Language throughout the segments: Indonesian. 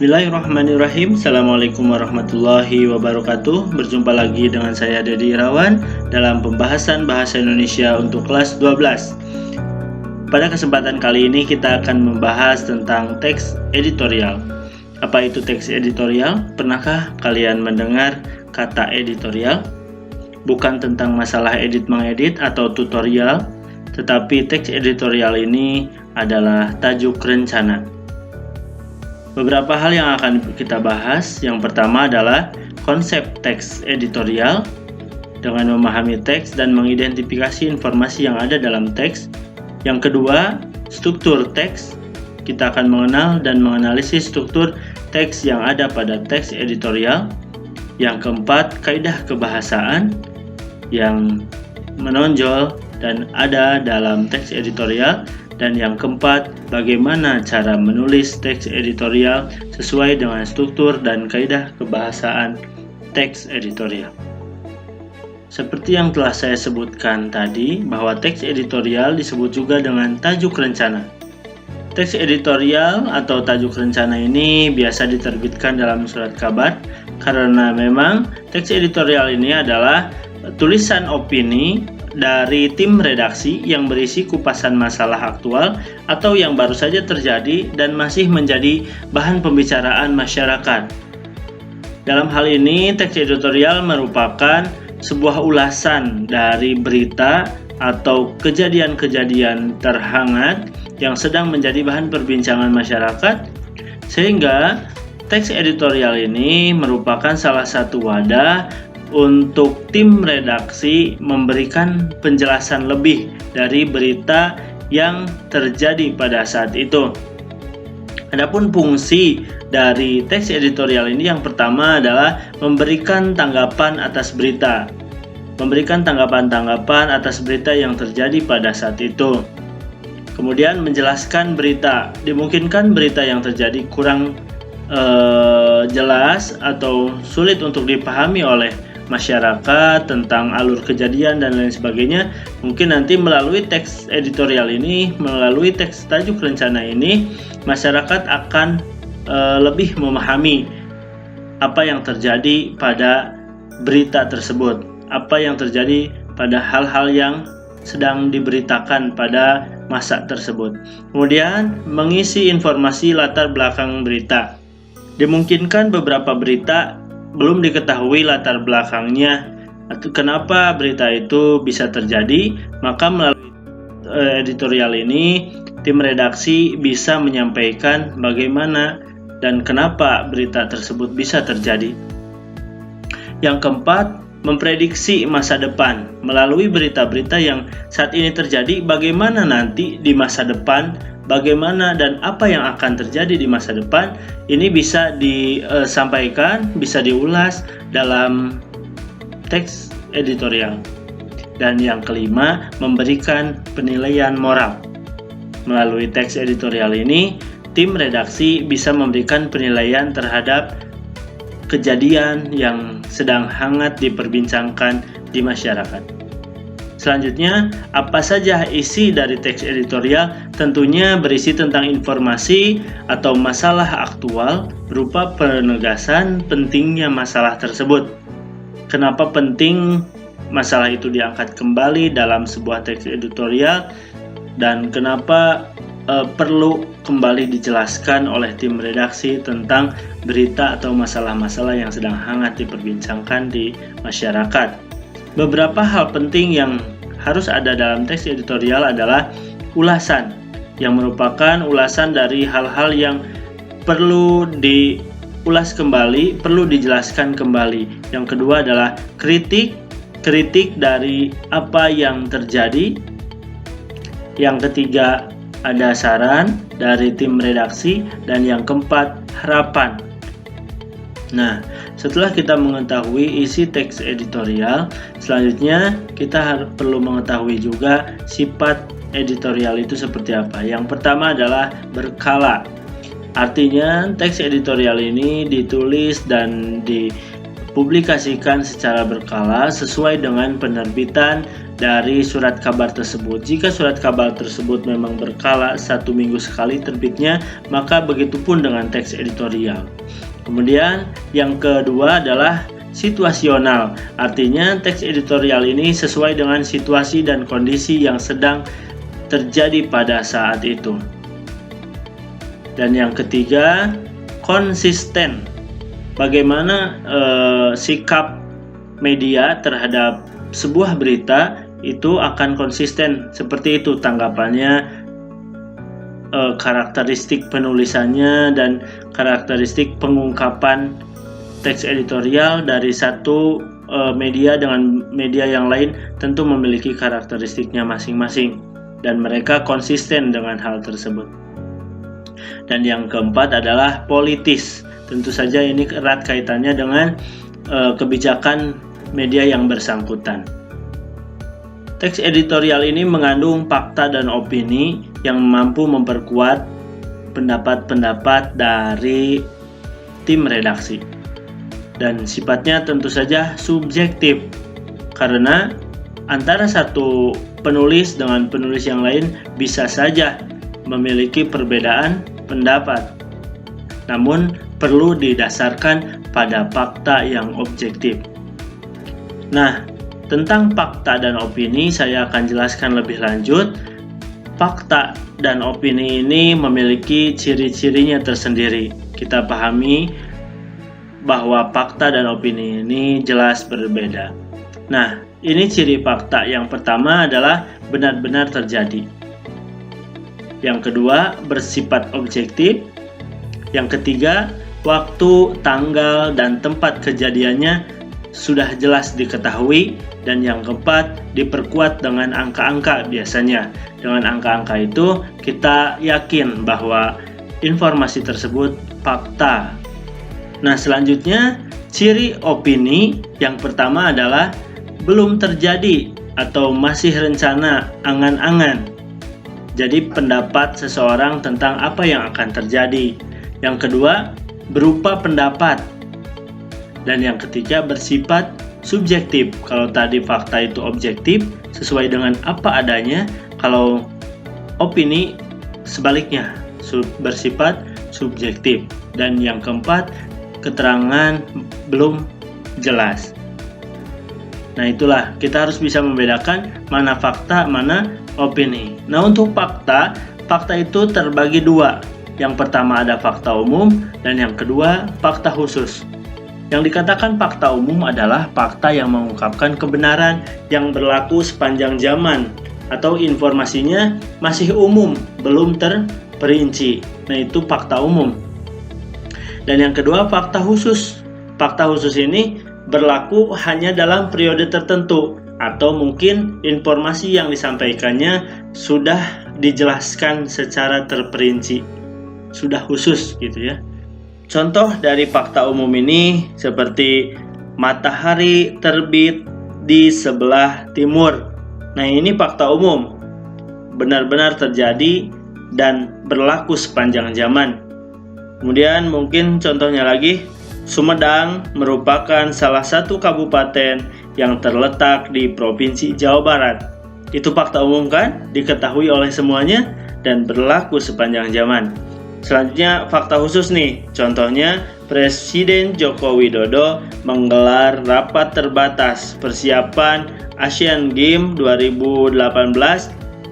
Bismillahirrahmanirrahim. Assalamualaikum warahmatullahi wabarakatuh. Berjumpa lagi dengan saya Dedi Irawan dalam pembahasan bahasa Indonesia untuk kelas 12. Pada kesempatan kali ini kita akan membahas tentang teks editorial. Apa itu teks editorial? Pernahkah kalian mendengar kata editorial? Bukan tentang masalah edit mengedit atau tutorial, tetapi teks editorial ini adalah tajuk rencana. Beberapa hal yang akan kita bahas. Yang pertama adalah konsep teks editorial. Dengan memahami teks dan mengidentifikasi informasi yang ada dalam teks. Yang kedua, struktur teks. Kita akan mengenal dan menganalisis struktur teks yang ada pada teks editorial. Yang keempat, kaidah kebahasaan yang menonjol dan ada dalam teks editorial. Dan yang keempat, bagaimana cara menulis teks editorial sesuai dengan struktur dan kaidah kebahasaan teks editorial. Seperti yang telah saya sebutkan tadi, bahwa teks editorial disebut juga dengan tajuk rencana. Teks editorial atau tajuk rencana ini biasa diterbitkan dalam surat kabar, karena memang teks editorial ini adalah tulisan opini dari tim redaksi yang berisi kupasan masalah aktual atau yang baru saja terjadi dan masih menjadi bahan pembicaraan masyarakat. Dalam hal ini, teks editorial merupakan sebuah ulasan dari berita atau kejadian-kejadian terhangat yang sedang menjadi bahan perbincangan masyarakat, sehingga teks editorial ini merupakan salah satu wadah untuk tim redaksi memberikan penjelasan lebih dari berita yang terjadi pada saat itu. Adapun fungsi dari teks editorial ini yang pertama adalah memberikan tanggapan atas berita. Memberikan tanggapan-tanggapan atas berita yang terjadi pada saat itu. Kemudian menjelaskan berita. Dimungkinkan berita yang terjadi kurang jelas atau sulit untuk dipahami oleh masyarakat tentang alur kejadian dan lain sebagainya. Mungkin nanti melalui teks editorial ini, melalui teks tajuk rencana ini, masyarakat akan lebih memahami apa yang terjadi pada berita tersebut, apa yang terjadi pada hal-hal yang sedang diberitakan pada masa tersebut. Kemudian mengisi informasi latar belakang berita. Dimungkinkan beberapa berita belum diketahui latar belakangnya atau kenapa berita itu bisa terjadi, maka melalui editorial ini tim redaksi bisa menyampaikan bagaimana dan kenapa berita tersebut bisa terjadi. Yang keempat, memprediksi masa depan melalui berita-berita yang saat ini terjadi, bagaimana nanti di masa depan, bagaimana dan apa yang akan terjadi di masa depan. Ini bisa disampaikan, bisa diulas dalam teks editorial. Dan yang kelima, memberikan penilaian moral. Melalui teks editorial ini, tim redaksi bisa memberikan penilaian terhadap kejadian yang sedang hangat diperbincangkan di masyarakat. Selanjutnya, apa saja isi dari teks editorial? Tentunya berisi tentang informasi atau masalah aktual berupa penegasan pentingnya masalah tersebut. Kenapa penting masalah itu diangkat kembali dalam sebuah teks editorial dan kenapa perlu kembali dijelaskan oleh tim redaksi tentang berita atau masalah-masalah yang sedang hangat diperbincangkan di masyarakat. Beberapa hal penting yang harus ada dalam teks editorial adalah ulasan, yang merupakan ulasan dari hal-hal yang perlu diulas kembali, perlu dijelaskan kembali. Yang kedua adalah kritik dari apa yang terjadi. Yang ketiga ada saran dari tim redaksi, dan yang keempat harapan. Nah, setelah kita mengetahui isi teks editorial, selanjutnya kita perlu mengetahui juga sifat editorial itu seperti apa. Yang pertama adalah berkala. Artinya teks editorial ini ditulis dan dipublikasikan secara berkala sesuai dengan penerbitan dari surat kabar tersebut. Jika surat kabar tersebut memang berkala 1 minggu sekali terbitnya, maka begitu pun dengan teks editorial. Kemudian yang kedua adalah situasional, artinya teks editorial ini sesuai dengan situasi dan kondisi yang sedang terjadi pada saat itu. Dan yang ketiga, konsisten. Bagaimana sikap media terhadap sebuah berita itu akan konsisten, seperti itu tanggapannya, karakteristik penulisannya, dan karakteristik pengungkapan teks editorial dari satu media dengan media yang lain tentu memiliki karakteristiknya masing-masing, dan mereka konsisten dengan hal tersebut. Dan yang keempat adalah politis. Tentu saja ini erat kaitannya dengan kebijakan media yang bersangkutan. Teks editorial ini mengandung fakta dan opini yang mampu memperkuat pendapat-pendapat dari tim redaksi. Dan sifatnya tentu saja subjektif, karena antara satu penulis dengan penulis yang lain bisa saja memiliki perbedaan pendapat, namun perlu didasarkan pada fakta yang objektif. Nah, tentang fakta dan opini saya akan jelaskan lebih lanjut. Fakta dan opini ini memiliki ciri-cirinya tersendiri. Kita pahami bahwa fakta dan opini ini jelas berbeda. Nah, ini ciri fakta. Yang pertama adalah benar-benar terjadi. Yang kedua, bersifat objektif. Yang ketiga, waktu, tanggal, dan tempat kejadiannya sudah jelas diketahui. Dan yang keempat, diperkuat dengan angka-angka biasanya. Dengan angka-angka itu, kita yakin bahwa informasi tersebut fakta. Nah, selanjutnya, ciri opini yang pertama adalah belum terjadi atau masih rencana, angan-angan. Jadi pendapat seseorang tentang apa yang akan terjadi. Yang kedua, berupa pendapat. Dan yang ketiga, bersifat subjektif. Kalau tadi fakta itu objektif, sesuai dengan apa adanya. Kalau opini sebaliknya, bersifat subjektif. Dan yang keempat, keterangan belum jelas. Nah, itulah kita harus bisa membedakan mana fakta, mana opini. Nah, untuk fakta itu terbagi dua. Yang pertama ada fakta umum, dan yang kedua fakta khusus. Yang dikatakan fakta umum adalah fakta yang mengungkapkan kebenaran yang berlaku sepanjang zaman, atau informasinya masih umum, belum terperinci. Nah, itu fakta umum. Dan yang kedua fakta khusus. Fakta khusus ini berlaku hanya dalam periode tertentu, atau mungkin informasi yang disampaikannya sudah dijelaskan secara terperinci, sudah khusus gitu ya. Contoh dari fakta umum ini seperti matahari terbit di sebelah timur. Nah, ini fakta umum, benar-benar terjadi dan berlaku sepanjang zaman. Kemudian mungkin contohnya lagi, Sumedang merupakan salah satu kabupaten yang terletak di Provinsi Jawa Barat. Itu fakta umum kan? Diketahui oleh semuanya dan berlaku sepanjang zaman. Selanjutnya fakta khusus nih. Contohnya Presiden Joko Widodo menggelar rapat terbatas persiapan Asian Games 2018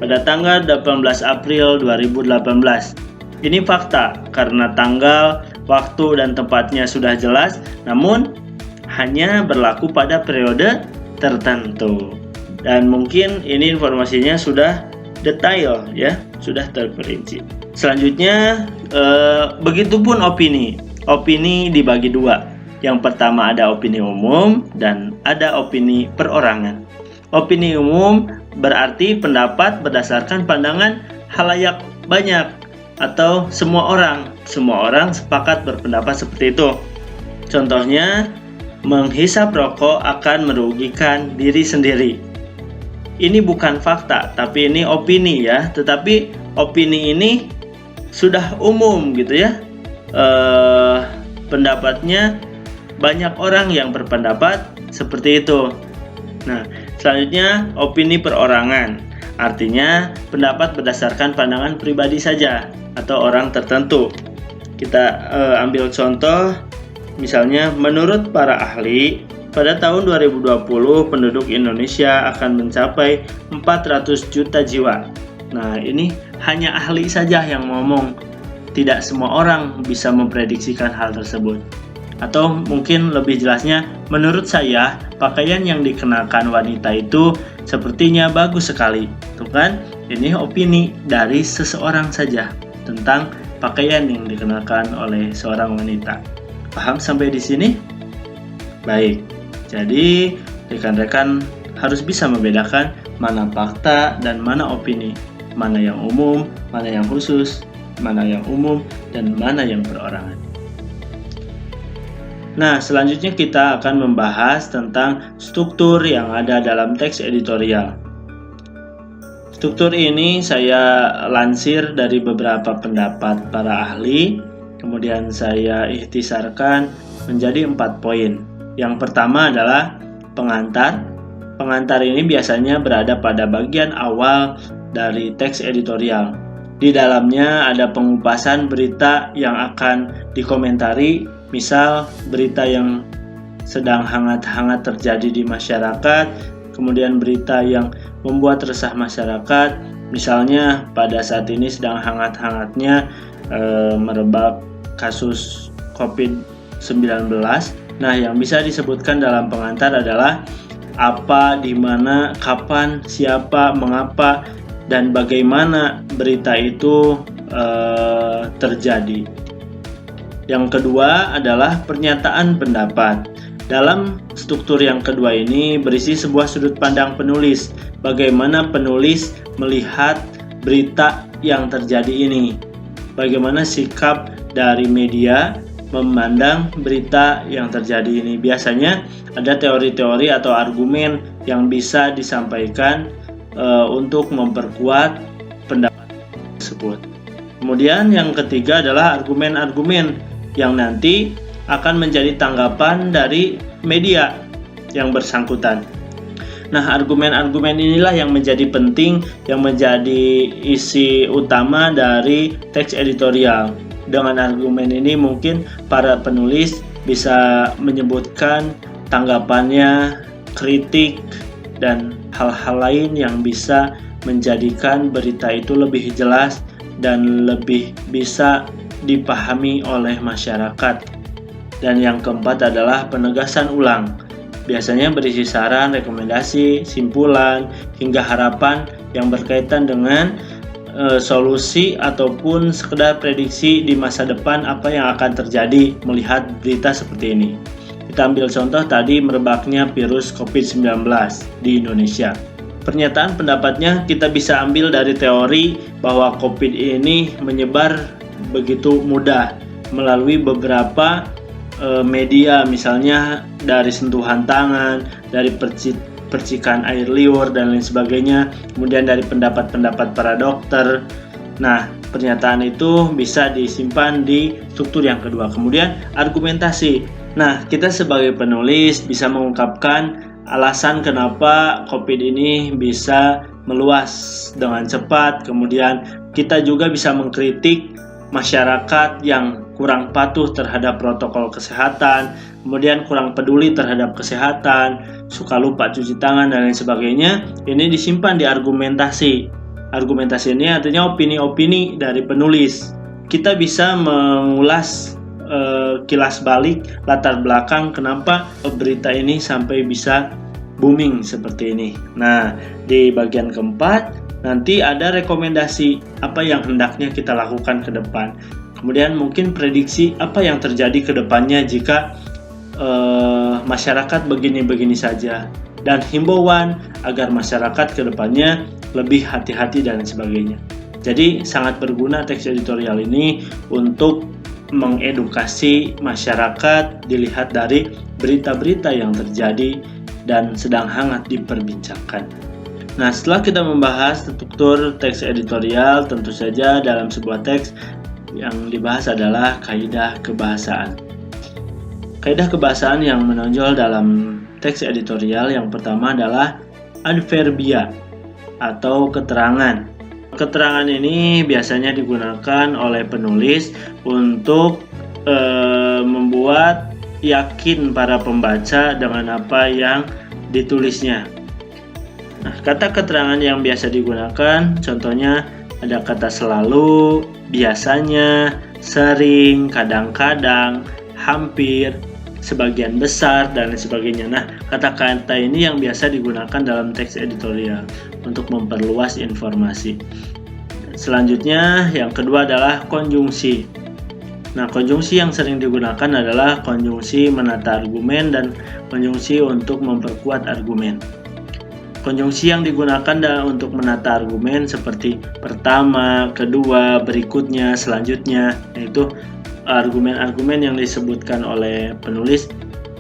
pada tanggal 18 April 2018. Ini fakta karena tanggal, waktu, dan tempatnya sudah jelas, namun hanya berlaku pada periode tertentu. Dan mungkin ini informasinya sudah detail ya, sudah terperinci. Selanjutnya begitupun opini. Opini dibagi dua. Yang pertama ada opini umum dan ada opini perorangan. Opini umum berarti pendapat berdasarkan pandangan khalayak banyak atau semua orang. Semua orang sepakat berpendapat seperti itu. Contohnya, menghisap rokok akan merugikan diri sendiri. Ini bukan fakta, tapi ini opini ya. Tetapi opini ini sudah umum gitu ya. Pendapatnya banyak orang yang berpendapat seperti itu. Nah, selanjutnya opini perorangan. Artinya pendapat berdasarkan pandangan pribadi saja atau orang tertentu. Kita ambil contoh, misalnya menurut para ahli, pada tahun 2020 penduduk Indonesia akan mencapai 400 juta jiwa. Nah, ini hanya ahli saja yang ngomong. Tidak semua orang bisa memprediksikan hal tersebut. Atau mungkin lebih jelasnya, menurut saya pakaian yang dikenakan wanita itu sepertinya bagus sekali. Tuh kan, ini opini dari seseorang saja tentang pakaian yang dikenakan oleh seorang wanita. Paham sampai di sini? Baik, jadi rekan-rekan harus bisa membedakan mana fakta dan mana opini, mana yang umum, mana yang khusus, mana yang umum, dan mana yang perorangan. Nah, selanjutnya kita akan membahas tentang struktur yang ada dalam teks editorial. Struktur ini saya lansir dari beberapa pendapat para ahli, kemudian saya ikhtisarkan menjadi 4 poin. Yang pertama adalah pengantar. Pengantar ini biasanya berada pada bagian awal dari teks editorial. Di dalamnya ada pengupasan berita yang akan dikomentari. Misal berita yang sedang hangat-hangat terjadi di masyarakat, kemudian berita yang membuat resah masyarakat, misalnya pada saat ini sedang hangat-hangatnya merebak kasus COVID-19. Nah, yang bisa disebutkan dalam pengantar adalah apa, di mana, kapan, siapa, mengapa, dan bagaimana berita itu terjadi. Yang kedua adalah pernyataan pendapat. Dalam struktur yang kedua ini berisi sebuah sudut pandang penulis, bagaimana penulis melihat berita yang terjadi ini, bagaimana sikap dari media memandang berita yang terjadi ini. Biasanya ada teori-teori atau argumen yang bisa disampaikan untuk memperkuat pendapat tersebut. Kemudian yang ketiga adalah argumen-argumen yang nanti akan menjadi tanggapan dari media yang bersangkutan. Nah, argumen-argumen inilah yang menjadi penting, yang menjadi isi utama dari teks editorial. Dengan argumen ini mungkin para penulis bisa menyebutkan tanggapannya, kritik, dan hal-hal lain yang bisa menjadikan berita itu lebih jelas dan lebih bisa dipahami oleh masyarakat. Dan yang keempat adalah penegasan ulang. Biasanya berisi saran, rekomendasi, simpulan, hingga harapan yang berkaitan dengan solusi ataupun sekedar prediksi di masa depan apa yang akan terjadi melihat berita seperti ini. Kita ambil contoh tadi merebaknya virus COVID-19 di Indonesia. Pernyataan pendapatnya kita bisa ambil dari teori bahwa COVID ini menyebar begitu mudah melalui beberapa media, misalnya dari sentuhan tangan, dari percikan air liur dan lain sebagainya, kemudian dari pendapat-pendapat para dokter. Nah, pernyataan itu bisa disimpan di struktur yang kedua. Kemudian argumentasi. Nah, kita sebagai penulis bisa mengungkapkan alasan kenapa COVID ini bisa meluas dengan cepat. Kemudian kita juga bisa mengkritik masyarakat yang kurang patuh terhadap protokol kesehatan, kemudian kurang peduli terhadap kesehatan, suka lupa cuci tangan dan lain sebagainya. Ini disimpan di argumentasi. Argumentasi ini artinya opini-opini dari penulis. Kita bisa mengulas kilas balik latar belakang kenapa berita ini sampai bisa booming seperti ini. Nah, di bagian keempat nanti ada rekomendasi apa yang hendaknya kita lakukan ke depan. Kemudian mungkin prediksi apa yang terjadi ke depannya jika masyarakat begini-begini saja. Dan himbauan agar masyarakat ke depannya lebih hati-hati dan sebagainya. Jadi sangat berguna teks editorial ini untuk mengedukasi masyarakat dilihat dari berita-berita yang terjadi dan sedang hangat diperbincangkan. Nah, setelah kita membahas struktur teks editorial, tentu saja dalam sebuah teks yang dibahas adalah kaidah kebahasaan. Kaidah kebahasaan yang menonjol dalam teks editorial yang pertama adalah adverbia atau keterangan. Keterangan ini biasanya digunakan oleh penulis untuk membuat yakin para pembaca dengan apa yang ditulisnya. Nah, kata keterangan yang biasa digunakan contohnya ada kata selalu, biasanya, sering, kadang-kadang, hampir, sebagian besar, dan lain sebagainya. Nah, kata-kata ini yang biasa digunakan dalam teks editorial untuk memperluas informasi. Selanjutnya, yang kedua adalah konjungsi. Nah, konjungsi yang sering digunakan adalah konjungsi menata argumen dan konjungsi untuk memperkuat argumen. Konjungsi yang digunakan untuk menata argumen seperti pertama, kedua, berikutnya, selanjutnya, yaitu argumen-argumen yang disebutkan oleh penulis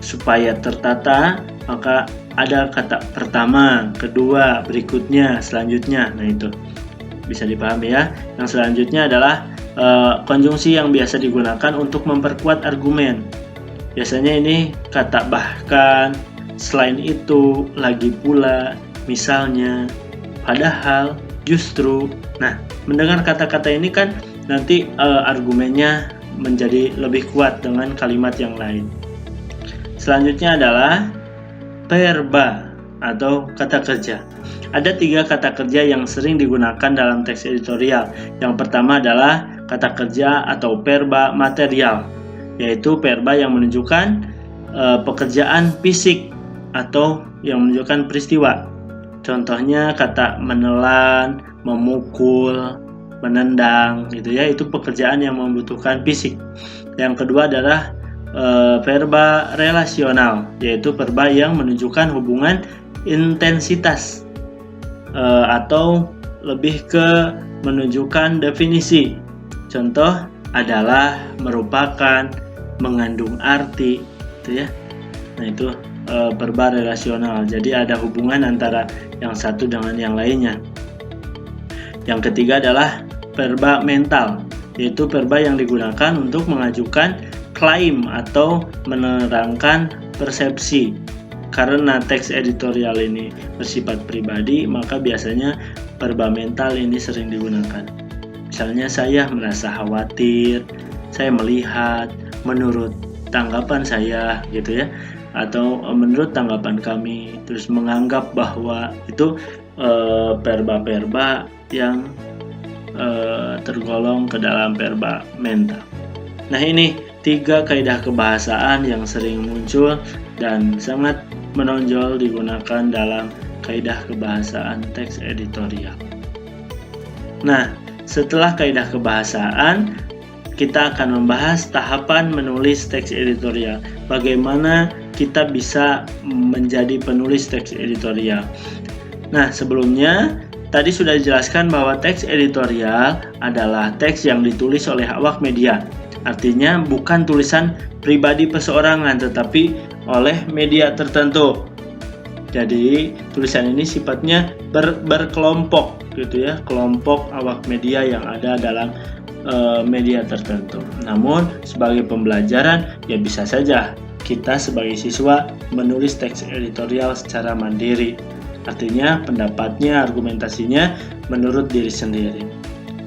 supaya tertata, maka ada kata pertama, kedua, berikutnya, selanjutnya. Nah, itu bisa dipahami ya. Yang selanjutnya adalah konjungsi yang biasa digunakan untuk memperkuat argumen. Biasanya ini kata bahkan, selain itu, lagi pula, misalnya, padahal, justru. Nah, mendengar kata-kata ini kan nanti argumennya menjadi lebih kuat dengan kalimat yang lain. Selanjutnya adalah verba atau kata kerja. Ada 3 kata kerja yang sering digunakan dalam teks editorial. Yang pertama adalah kata kerja atau verba material, yaitu verba yang menunjukkan pekerjaan fisik atau yang menunjukkan peristiwa. Contohnya kata menelan, memukul, menendang, gitu ya, itu pekerjaan yang membutuhkan fisik. Yang kedua adalah verba relasional, yaitu verba yang menunjukkan hubungan intensitas atau lebih ke menunjukkan definisi. Contoh adalah, merupakan, mengandung arti, gitu ya. Nah, itu verba relasional. Jadi ada hubungan antara yang satu dengan yang lainnya. Yang ketiga adalah verba mental, yaitu verba yang digunakan untuk mengajukan klaim atau menerangkan persepsi. Karena teks editorial ini bersifat pribadi, maka biasanya verba mental ini sering digunakan. Misalnya, saya merasa khawatir, saya melihat, menurut tanggapan saya, gitu ya, atau menurut tanggapan kami, terus menganggap bahwa, itu verba-verba yang tergolong ke dalam verba mental. Nah, ini 3 kaidah kebahasaan yang sering muncul dan sangat menonjol digunakan dalam kaidah kebahasaan teks editorial. Nah, setelah kaidah kebahasaan, kita akan membahas tahapan menulis teks editorial. Bagaimana kita bisa menjadi penulis teks editorial. Nah, sebelumnya tadi sudah dijelaskan bahwa teks editorial adalah teks yang ditulis oleh awak media. Artinya bukan tulisan pribadi perorangan, tetapi oleh media tertentu. Jadi tulisan ini sifatnya berkelompok, gitu ya, kelompok awak media yang ada dalam media tertentu. Namun sebagai pembelajaran, ya bisa saja kita sebagai siswa menulis teks editorial secara mandiri. Artinya pendapatnya, argumentasinya menurut diri sendiri.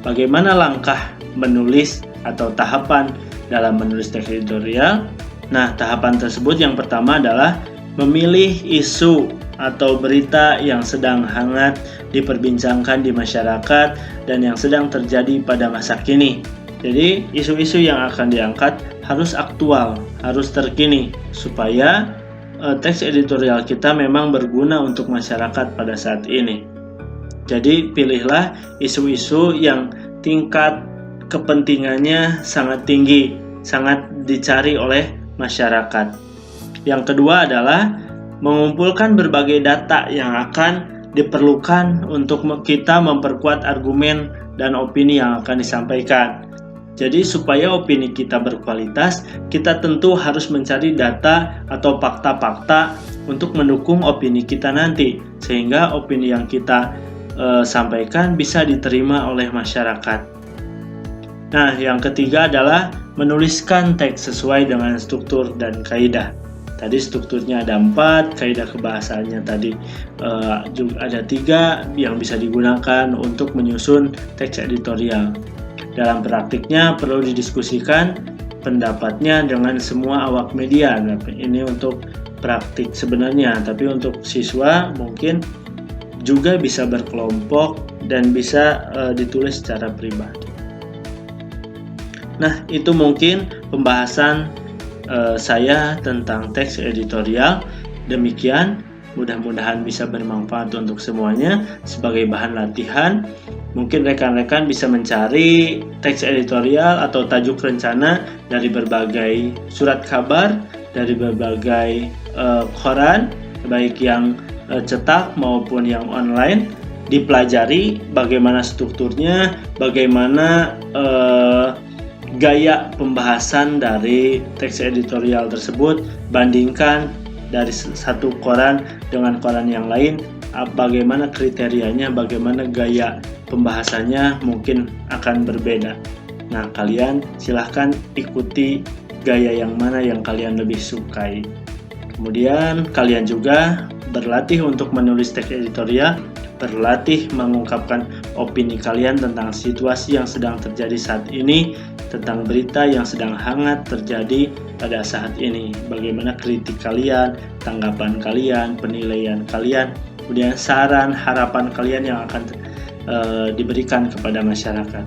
Bagaimana langkah menulis atau tahapan dalam menulis teks editorial? Nah, tahapan tersebut yang pertama adalah memilih isu atau berita yang sedang hangat diperbincangkan di masyarakat dan yang sedang terjadi pada masa kini. Jadi, isu-isu yang akan diangkat harus aktual, harus terkini, supaya teks editorial kita memang berguna untuk masyarakat pada saat ini. Jadi, pilihlah isu-isu yang tingkat kepentingannya sangat tinggi, sangat dicari oleh masyarakat. Yang kedua adalah mengumpulkan berbagai data yang akan diperlukan untuk kita memperkuat argumen dan opini yang akan disampaikan. Jadi supaya opini kita berkualitas, kita tentu harus mencari data atau fakta-fakta untuk mendukung opini kita nanti, sehingga opini yang kita sampaikan bisa diterima oleh masyarakat. Nah, yang ketiga adalah menuliskan teks sesuai dengan struktur dan kaidah. Tadi strukturnya ada 4, kaidah kebahasaannya tadi juga ada 3 yang bisa digunakan untuk menyusun teks editorial. Dalam praktiknya perlu didiskusikan pendapatnya dengan semua awak media. Nah, ini untuk praktik sebenarnya, tapi untuk siswa mungkin juga bisa berkelompok dan bisa ditulis secara pribadi. Nah, itu mungkin pembahasan saya tentang teks editorial. Demikian, mudah-mudahan bisa bermanfaat untuk semuanya sebagai bahan latihan. Mungkin rekan-rekan bisa mencari teks editorial atau tajuk rencana dari berbagai surat kabar, dari berbagai koran, baik yang cetak maupun yang online. Dipelajari bagaimana strukturnya, bagaimana gaya pembahasan dari teks editorial tersebut, bandingkan dari satu koran dengan koran yang lain, bagaimana kriterianya, bagaimana gaya pembahasannya mungkin akan berbeda. Nah, kalian silahkan ikuti gaya yang mana yang kalian lebih sukai. Kemudian kalian juga berlatih untuk menulis teks editorial, berlatih mengungkapkan opini kalian tentang situasi yang sedang terjadi saat ini, tentang berita yang sedang hangat terjadi pada saat ini. Bagaimana kritik kalian, tanggapan kalian, penilaian kalian, kemudian saran, harapan kalian yang akan diberikan kepada masyarakat.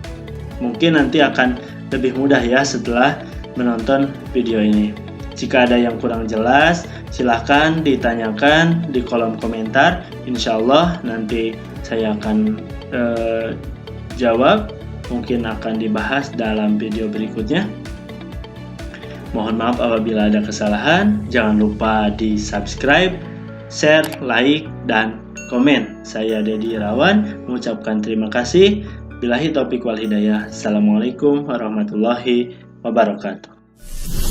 Mungkin nanti akan lebih mudah ya setelah menonton video ini. Jika ada yang kurang jelas, silahkan ditanyakan di kolom komentar. Insya Allah nanti saya akan jawab. Mungkin akan dibahas dalam video berikutnya. Mohon maaf apabila ada kesalahan. Jangan lupa di subscribe, share, like, dan komen. Saya Dedi Irawan mengucapkan terima kasih. Billahi taufiq wal hidayah. Assalamualaikum warahmatullahi wabarakatuh.